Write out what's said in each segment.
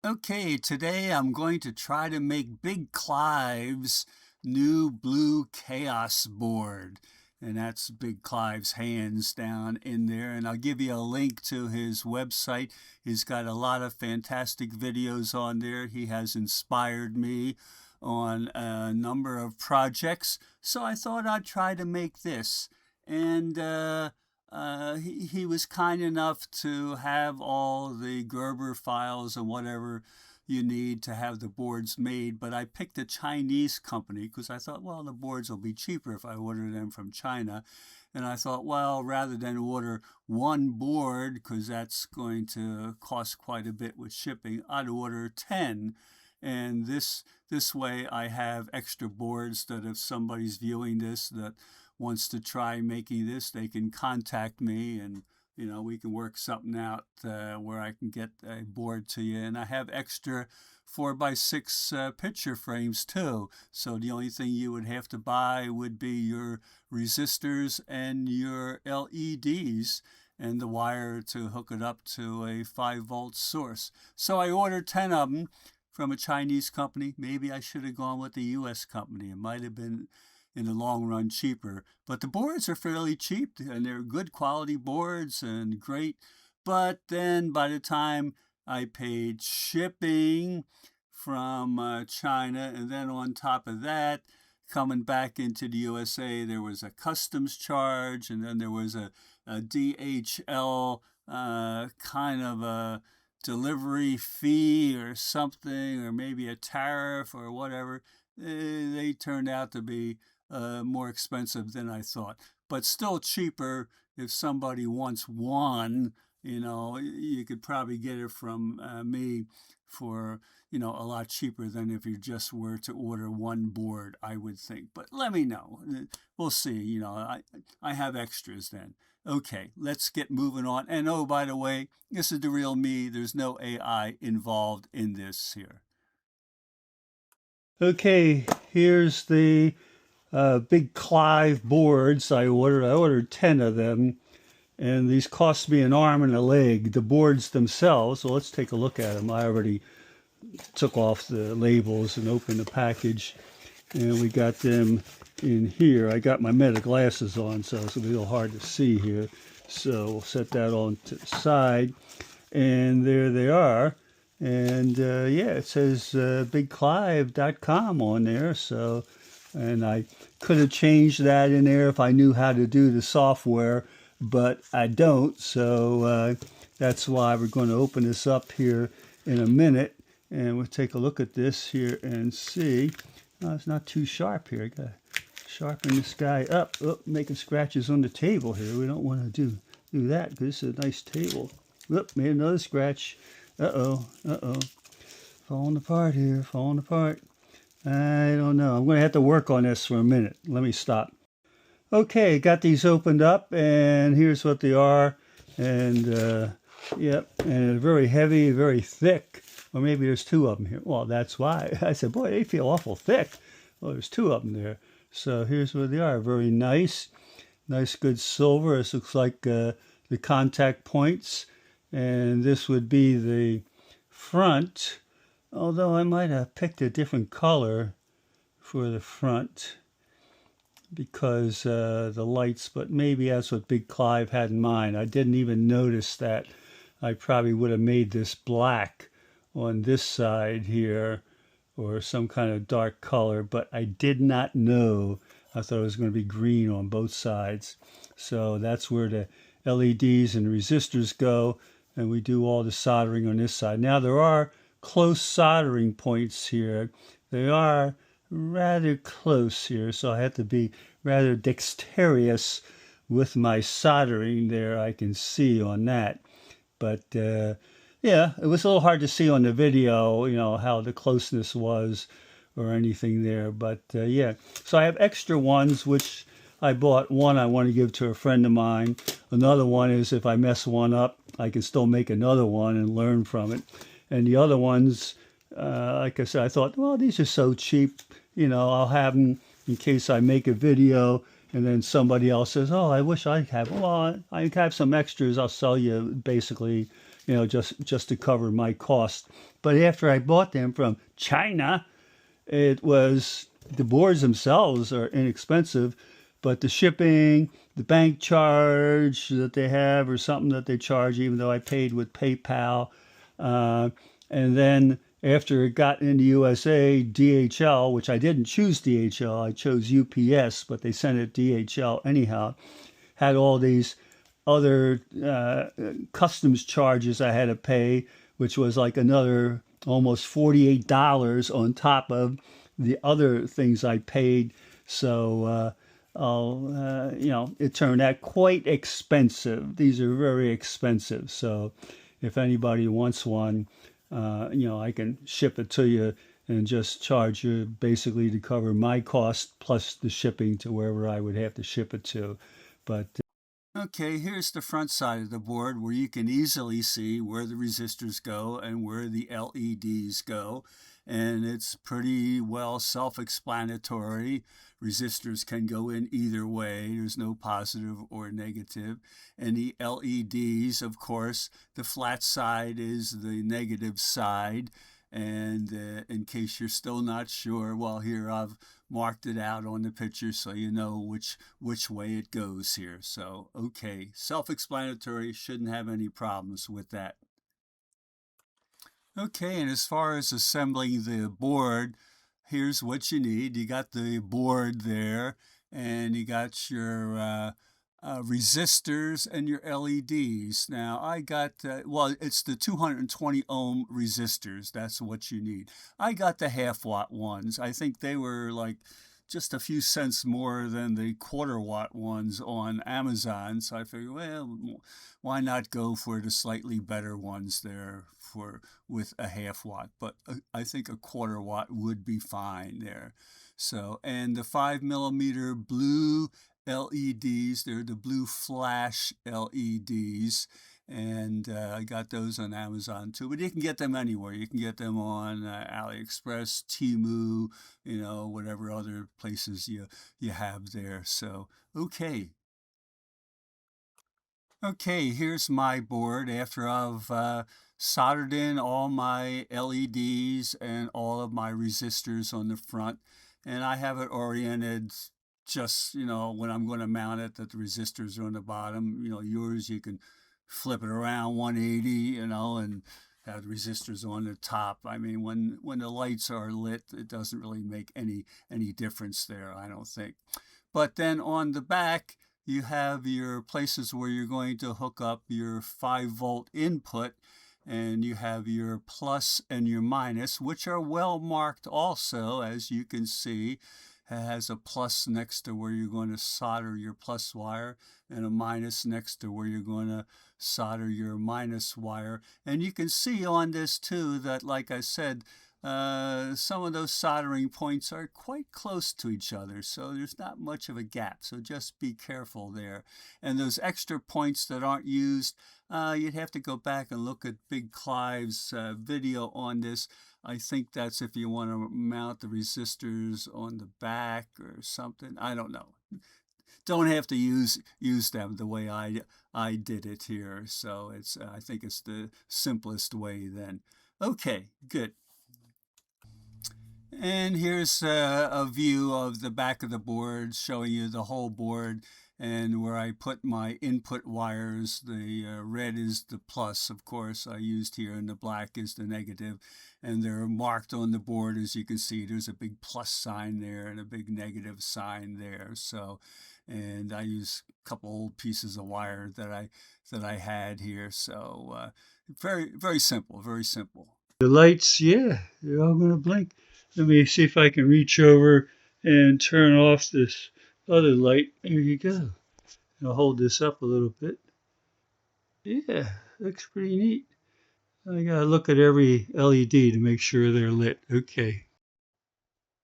Okay, today I'm going to try to make Big Clive's new blue chaos board. And that's Big Clive's hands down in there. And I'll give you a link to his website. He's got a lot of fantastic videos on there. He has inspired me on a number of projects. So I thought I'd try to make this. And he was kind enough to have all the Gerber files and whatever you need to have the boards made. But I picked a Chinese company because I thought, well, the boards will be cheaper if I order them from China. And I thought, well, rather than order one board, because that's going to cost quite a bit with shipping, I'd order 10. And this way I have extra boards that if somebody's viewing this that wants to try making this, they can contact me and we can work something out where I can get a board to you. And I have extra 4x6 picture frames too. So the only thing you would have to buy would be your resistors and your LEDs and the wire to hook it up to a 5-volt source. So I ordered 10 of them from a Chinese company. Maybe I should have gone with the US company. It might have been in the long run cheaper. But the boards are fairly cheap and they're good quality boards and great. But then by the time I paid shipping from China, and then on top of that, coming back into the USA, there was a customs charge, and then there was a DHL kind of a delivery fee or something, or maybe a tariff or whatever. They turned out to be more expensive than I thought, but still cheaper. If somebody wants one, you could probably get it from me for a lot cheaper than if you just were to order one board, I would think. But let me know. We'll see. I have extras then. Okay, let's get moving on. And oh, by the way, this is the real me. There's no AI involved in this here. Okay, here's the big Clive boards I ordered. I ordered 10 of them, and these cost me an arm and a leg, the boards themselves. So let's take a look at them. I already took off the labels and opened the package, and we got them in here. I got my meta glasses on, so it's a little hard to see here. So we'll set that on to the side, and there they are. And yeah, it says bigclive.com on there. So, and I could have changed that in there if I knew how to do the software, but I don't. So that's why we're going to open this up here in a minute, and we'll take a look at this here and see. Oh, it's not too sharp here. I got to sharpen this guy up. Oh, making scratches on the table here. We don't want to do that because this is a nice table. Whoop, made another scratch. Uh-oh. Falling apart here, falling apart. I don't know. I'm going to have to work on this for a minute. Let me stop. Okay, got these opened up, and here's what they are. And, yep, and they're very heavy, very thick. Or maybe there's two of them here. Well, that's why. I said, boy, they feel awful thick. Well, there's two of them there. So here's what they are. Very nice. Nice, good silver. This looks like the contact points. And this would be the front, although I might have picked a different color for the front because the lights, but maybe that's what Big Clive had in mind. I didn't even notice that. I probably would have made this black on this side here or some kind of dark color, but I did not know. I thought it was going to be green on both sides. So that's where the LEDs and resistors go. And we do all the soldering on this side. Now there are close soldering points here. They are rather close here, so I have to be rather dexterous with my soldering there. I can see on that. But yeah, it was a little hard to see on the video, how the closeness was or anything there. But yeah, so I have extra ones, which I bought. One I want to give to a friend of mine. Another one is if I mess one up, I can still make another one and learn from it. And the other ones, like I said, I thought, well, these are so cheap. I'll have them in case I make a video and then somebody else says, oh, I wish I have. Well, I have some extras. I'll sell you basically just to cover my cost. But after I bought them from China, it was the boards themselves are inexpensive, but the shipping, the bank charge that they have, or something that they charge, even though I paid with PayPal, uh, and then after it got into USA, DHL, which I didn't choose DHL, I chose UPS, but they sent it DHL anyhow, had all these other customs charges I had to pay, which was like another almost $48 on top of the other things I paid. So, it turned out quite expensive. These are very expensive. So, if anybody wants one, I can ship it to you and just charge you basically to cover my cost plus the shipping to wherever I would have to ship it to. But okay, here's the front side of the board where you can easily see where the resistors go and where the LEDs go. And it's pretty well self-explanatory. Resistors can go in either way. There's no positive or negative. And the LEDs, of course, the flat side is the negative side. And in case you're still not sure, well, here I've marked it out on the picture so you know which way it goes here. So, okay, self-explanatory, shouldn't have any problems with that. Okay, and as far as assembling the board, here's what you need. You got the board there, and you got your resistors and your LEDs. Now, I got, well, it's the 220 ohm resistors. That's what you need. I got the half watt ones. I think they were like just a few cents more than the quarter watt ones on Amazon. So I figured, well, why not go for the slightly better ones there for with a half watt? But I think a quarter watt would be fine there. So, and the 5 millimeter blue LEDs, they're the blue flash LEDs. And I got those on Amazon too, but you can get them anywhere. You can get them on AliExpress, Temu, whatever other places you have there. So, okay. Okay, here's my board after I've soldered in all my LEDs and all of my resistors on the front. And I have it oriented just, when I'm going to mount it, that the resistors are on the bottom. Yours, you can flip it around 180, and have the resistors on the top. I mean, when the lights are lit, it doesn't really make any difference there, I don't think. But then on the back, you have your places where you're going to hook up your 5-volt input, and you have your plus and your minus, which are well marked also, as you can see. It has a plus next to where you're going to solder your plus wire, and a minus next to where you're going to solder your minus wire. And you can see on this too that, like I said, some of those soldering points are quite close to each other, so there's not much of a gap. So just be careful there. And those extra points that aren't used, you'd have to go back and look at Big Clive's video on this. I think that's if you want to mount the resistors on the back or something. I don't know. Don't have to use them the way I did it here. So I think it's the simplest way then. Okay, good. And here's a view of the back of the board showing you the whole board and where I put my input wires. The red is the plus, of course, I used here, and the black is the negative. And they're marked on the board, as you can see. There's a big plus sign there and a big negative sign there. So, and I use a couple old pieces of wire that I had here. So very, very simple, very simple. The lights, yeah, they're all going to blink. Let me see if I can reach over and turn off this other light. There you go. I'll hold this up a little bit. Yeah, looks pretty neat. I gotta look at every LED to make sure they're lit. Okay.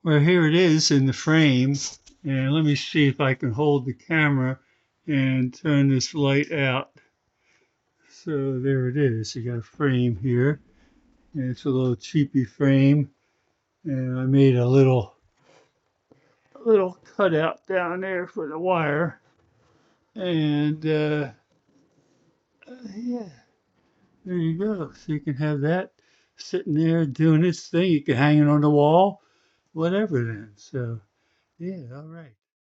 Well, here it is in the frame. And let me see if I can hold the camera and turn this light out. So there it is. You got a frame here. And it's a little cheapy frame. And I made a little cutout down there for the wire. And yeah, There you go. So you can have that sitting there doing its thing. You can hang it on the wall, whatever then. So, yeah, all right.